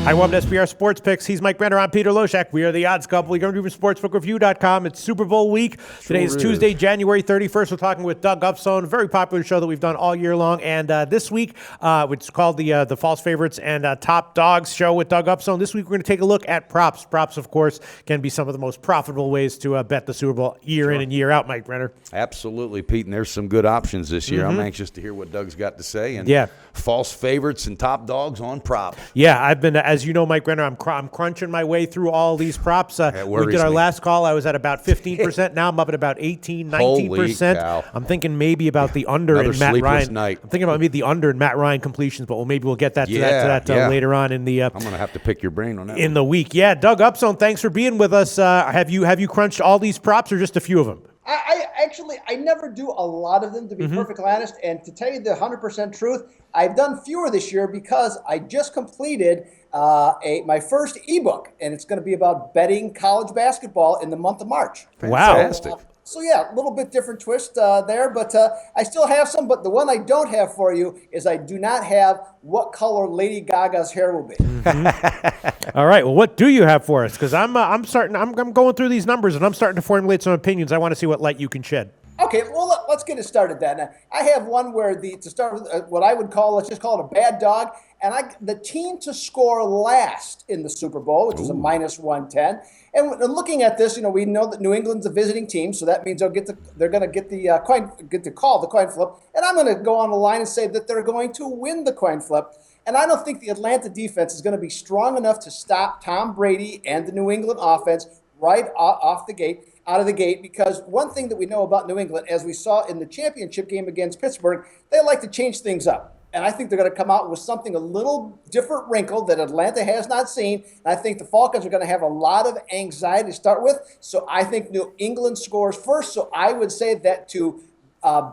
Hi, welcome to SBR Sports Picks. He's Mike Brenner. I'm Peter Loshak. We are the odds couple. You're going to do sportsbookreview.com. It's Super Bowl week. Today is Tuesday, January 31st. We're talking with Doug Upstone, a very popular show that we've done all year long. And this week, which is called the False Favorites and Top Dogs show with Doug Upstone. This week, we're going to take a look at props. Props, of course, can be some of the most profitable ways to bet the Super Bowl year in and year out, Mike Brenner. Absolutely, Pete. And there's some good options this year. I'm anxious to hear what Doug's got to say. And false favorites and top dogs on prop. Yeah, I've been, as you know, Mike Brenner, I'm crunching my way through all these props. We did our last call. I was at about 15%. Now I'm up at about 18, 19%. I'm thinking maybe about the under in Matt Ryan. Night. I'm thinking about maybe the under in Matt Ryan completions, but maybe we'll get that to that later on in the. I'm going to have to pick your brain on that in the week. Yeah, Doug Upstone, thanks for being with us. Have you crunched all these props or just a few of them? I never do a lot of them, to be perfectly honest. And to tell you the 100% truth, I've done fewer this year because I just completed my first ebook, and it's going to be about betting college basketball in the month of March. Wow. Fantastic. So yeah, a little bit different twist there, but I still have some. But the one I don't have for you is I do not have what color Lady Gaga's hair will be. All right. Well, what do you have for us? Because I'm going through these numbers and I'm starting to formulate some opinions. I want to see what light you can shed. Okay, well, let's get it started then. I have one where to start with what I would call, let's just call it a bad dog, and the team to score last in the Super Bowl, which is a minus 110. And looking at this, we know that New England's a visiting team, so that means they're going to get to call the coin flip. And I'm going to go on the line and say that they're going to win the coin flip. And I don't think the Atlanta defense is going to be strong enough to stop Tom Brady and the New England offense right out of the gate, because one thing that we know about New England, as we saw in the championship game against Pittsburgh, they like to change things up. And I think they're going to come out with something a little different wrinkle that Atlanta has not seen. And I think the Falcons are going to have a lot of anxiety to start with. So I think New England scores first. So I would say that to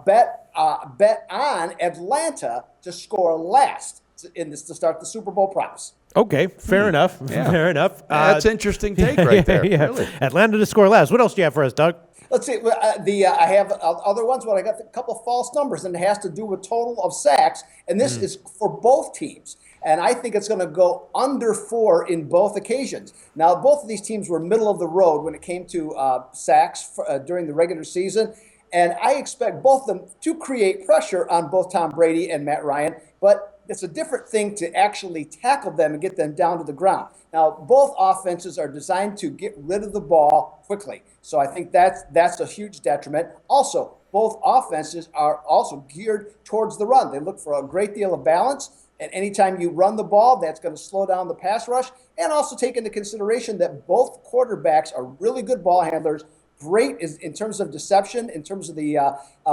bet on Atlanta to score last to start the Super Bowl props. Okay, fair enough. Yeah. Fair enough. That's an interesting take right there. Really. Atlanta to score last. What else do you have for us, Doug? Let's see. I have other ones, but I got a couple of false numbers, and it has to do with total of sacks. And this is for both teams. And I think it's going to go under 4 in both occasions. Now, both of these teams were middle of the road when it came to sacks during the regular season. And I expect both of them to create pressure on both Tom Brady and Matt Ryan. But it's a different thing to actually tackle them and get them down to the ground. Now, both offenses are designed to get rid of the ball quickly. So I think that's a huge detriment. Also, both offenses are also geared towards the run. They look for a great deal of balance. And anytime you run the ball, that's going to slow down the pass rush. And also take into consideration that both quarterbacks are really good ball handlers. Great in terms of deception, in terms of the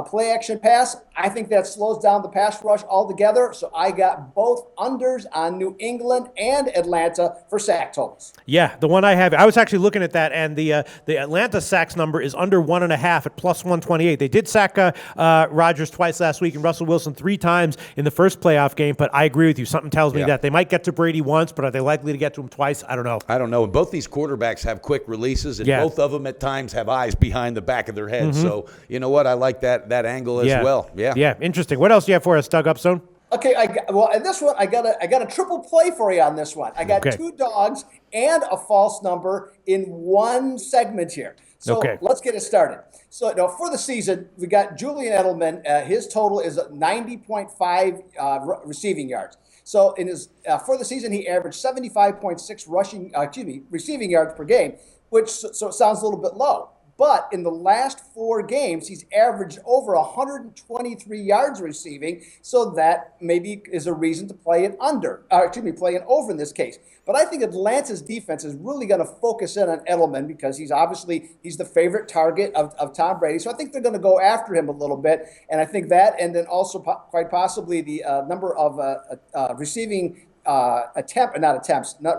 play action pass. I think that slows down the pass rush altogether. So I got both unders on New England and Atlanta for sack totals. Yeah, the one I have, I was actually looking at that, and the Atlanta sacks number is under 1.5 at plus 128. They did sack Rodgers twice last week and Russell Wilson 3 times in the first playoff game, but I agree with you. Something tells me that they might get to Brady once, but are they likely to get to him twice? I don't know. Both these quarterbacks have quick releases, and both of them at times have eyes behind the back of their head. So you know what? I like that angle as well. Yeah, interesting. What else do you have for us, Doug Upstone? Okay, and this one I got a triple play for you on this one. I got 2 dogs and a false number in one segment here. So let's get it started. So for the season, we got Julian Edelman. His total is 90.5 receiving yards. So in his for the season, he averaged 75.6 receiving yards per game, which so it sounds a little bit low. But in the last 4 games, he's averaged over 123 yards receiving, so that maybe is a reason to play it play it over in this case. But I think Atlanta's defense is really going to focus in on Edelman because he's the favorite target of Tom Brady. So I think they're going to go after him a little bit, and I think that, and then also quite possibly the number of receiving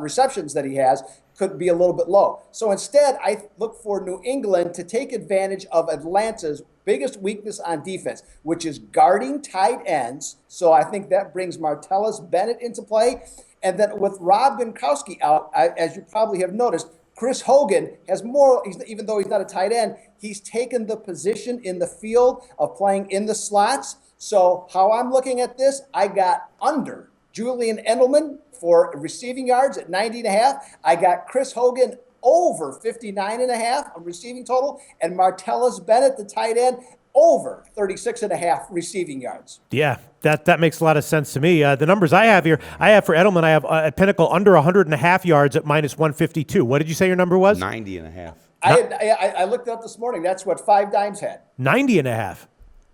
receptions that he has could be a little bit low. So instead, I look for New England to take advantage of Atlanta's biggest weakness on defense, which is guarding tight ends. So I think that brings Martellus Bennett into play. And then with Rob Gronkowski out, as you probably have noticed, Chris Hogan has more, even though he's not a tight end, he's taken the position in the field of playing in the slots. So how I'm looking at this, I got under Julian Edelman for receiving yards at 90.5. I got Chris Hogan over 59.5 on receiving total, and Martellus Bennett, the tight end, over 36.5 receiving yards. Yeah, that makes a lot of sense to me. The numbers I have here, I have for Edelman, I have at Pinnacle under 100.5 yards at -152. What did you say your number was? 90.5. I looked it up this morning. That's what 5 Dimes had. 90.5.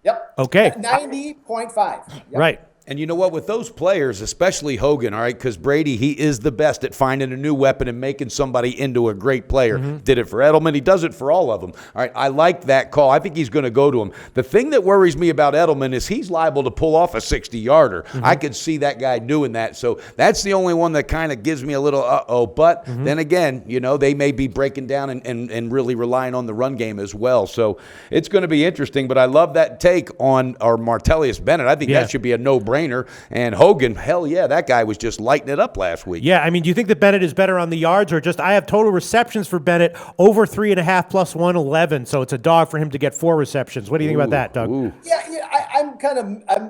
Yep. Okay. 90.5. Yep. Right. And you know what? With those players, especially Hogan, all right, because Brady, he is the best at finding a new weapon and making somebody into a great player. Did it for Edelman. He does it for all of them. All right, I like that call. I think he's going to go to him. The thing that worries me about Edelman is he's liable to pull off a 60-yarder. I could see that guy doing that. So that's the only one that kind of gives me a little uh-oh. But then again, you know, they may be breaking down and really relying on the run game as well. So it's going to be interesting. But I love that take on our Martellus Bennett. I think that should be a no-brainer. And Hogan, hell yeah, that guy was just lighting it up last week. Yeah, I mean, do you think that Bennett is better on the yards, or just I have total receptions for Bennett over 3.5 plus 111, so it's a dog for him to get 4 receptions. What do you think about that, Doug? Yeah,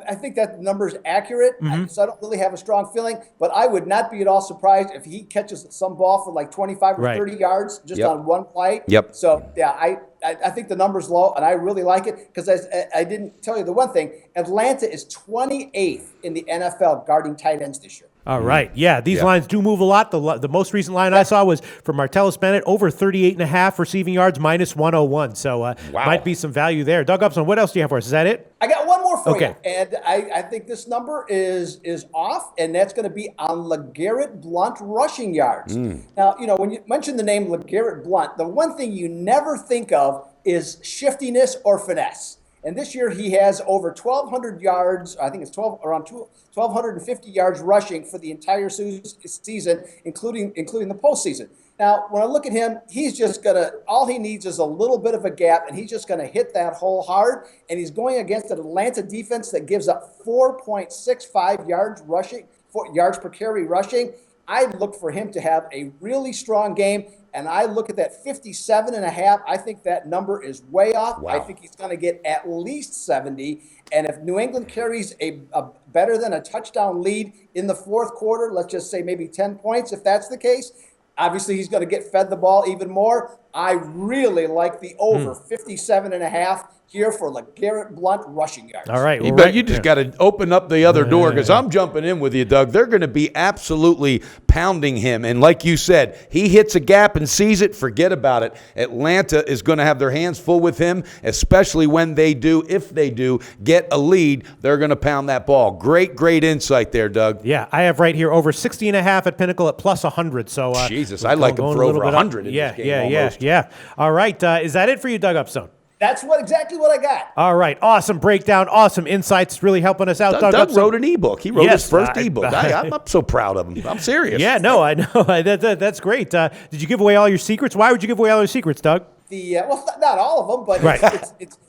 I think that number is accurate, so I don't really have a strong feeling, but I would not be at all surprised if he catches some ball for like 25 or 30 yards just on one play. Yep. So, yeah, I think the number's low, and I really like it because I didn't tell you the one thing. Atlanta is 28th in the NFL guarding tight ends this year. All right. Yeah, these lines do move a lot. The most recent line I saw was for Martellus Bennett, over 38.5 receiving yards, -101. So might be some value there. Doug Upstone, what else do you have for us? Is that it? I got one more for you. And I think this number is off, and that's going to be on LeGarrette Blount rushing yards. Now, you know, when you mention the name LeGarrette Blount, the one thing you never think of is shiftiness or finesse. And this year he has over 1,200 yards. I think it's around 1,250 yards rushing for the entire season, including the postseason. Now, when I look at him, he's just all he needs is a little bit of a gap, and he's just gonna hit that hole hard. And he's going against an Atlanta defense that gives up 4.65 yards per carry rushing. I look for him to have a really strong game, and I look at that 57.5. I think that number is way off. Wow. I think he's going to get at least 70. And if New England carries a better than a touchdown lead in the fourth quarter, let's just say maybe 10 points, if that's the case, obviously he's going to get fed the ball even more. I really like the over 57.5 here for LeGarrette Blount rushing yards. All right. But you just got to open up the other door, because I'm jumping in with you, Doug. They're going to be absolutely pounding him. And like you said, he hits a gap and sees it, forget about it. Atlanta is going to have their hands full with him, especially when they do, if they do, get a lead. They're going to pound that ball. Great insight there, Doug. Yeah, I have right here over 60.5 at Pinnacle at plus 100. So Jesus, I like him for over 100 in this game almost. Yeah. All right. Is that it for you, Doug Upstone? That's exactly what I got. All right. Awesome breakdown. Awesome insights. Really helping us out. Doug wrote an ebook. He wrote his first ebook. I'm so proud of him. I'm serious. Yeah, no, I know. That's great. Did you give away all your secrets? Why would you give away all your secrets, Doug? Well, not all of them, but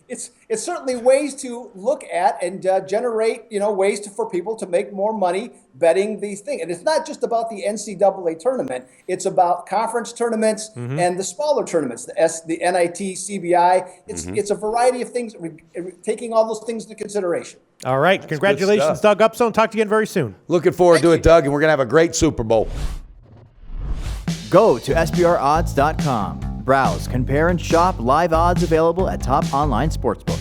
it's certainly ways to look at and generate, ways for people to make more money betting these things. And it's not just about the NCAA tournament. It's about conference tournaments and the smaller tournaments, the NIT, CBI. It's a variety of things, taking all those things into consideration. All right. That's congratulations, Doug Upstone. Talk to you again very soon. Looking forward to it, Doug, and we're going to have a great Super Bowl. Go to SBRodds.com. Browse, compare, and shop live odds available at top online sportsbooks.